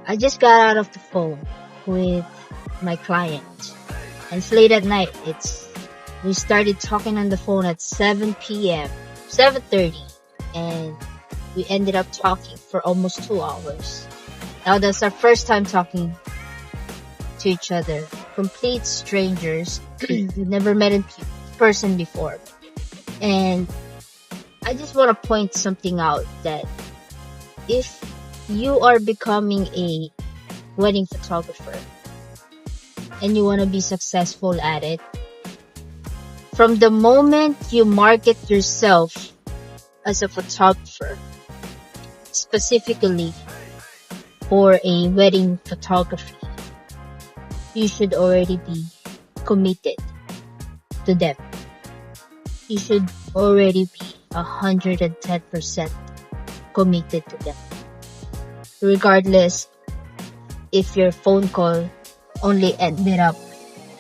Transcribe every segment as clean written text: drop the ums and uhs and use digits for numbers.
I just got out of the phone with my client, and it's late at night. We started talking on the phone at 7 p.m., 7:30, and we ended up talking for almost 2 hours. Now that's our first time talking to each other. Complete strangers. We've never met in person before. And I just want to point something out, that if you are becoming a wedding photographer and you want to be successful at it, from the moment you market yourself as a photographer, specifically for a wedding photography, you should already be committed to them. You should already be 110% committed to them. Regardless if your phone call only ended up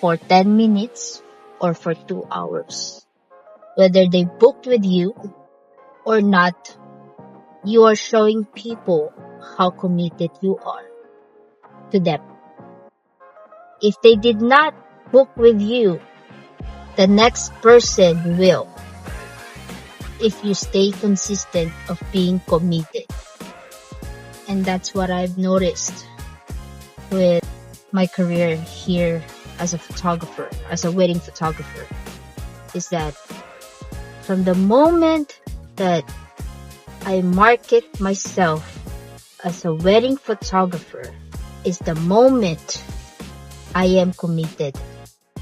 for 10 minutes or for 2 hours. Whether they booked with you or not, you are showing people how committed you are to them. If they did not book with you, the next person will, if you stay consistent of being committed. And that's what I've noticed with my career here as a photographer, as a wedding photographer, is that from the moment that I market myself as a wedding photographer is the moment I am committed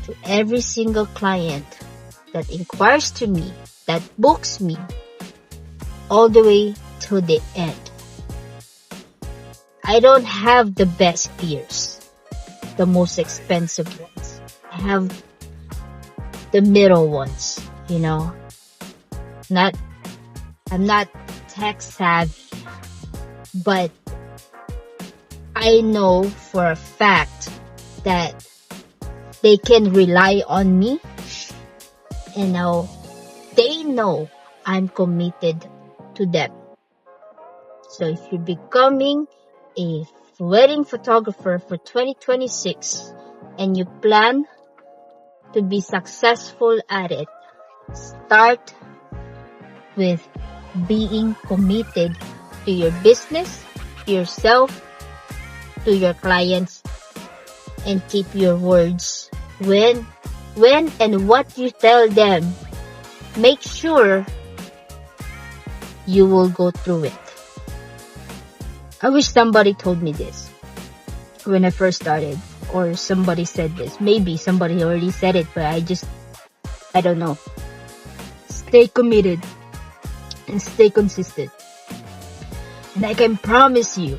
to every single client that inquires to me, that books me, all the way to the end. I don't have the best gears, the most expensive ones. I have the middle ones, I'm not tech savvy, but I know for a fact that they can rely on me, and now they know I'm committed to them. So if you're becoming a wedding photographer for 2026 and you plan to be successful at it, start with being committed to your business, to yourself, to your clients, and keep your words. When and what you tell them, make sure you will go through it. I wish somebody told me this when I first started, or somebody said this. Maybe somebody already said it, but I don't know. Stay committed and stay consistent. And I can promise you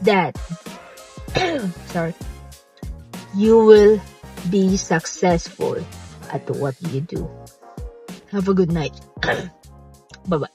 that you will be successful at what you do. Have a good night. Bye-bye.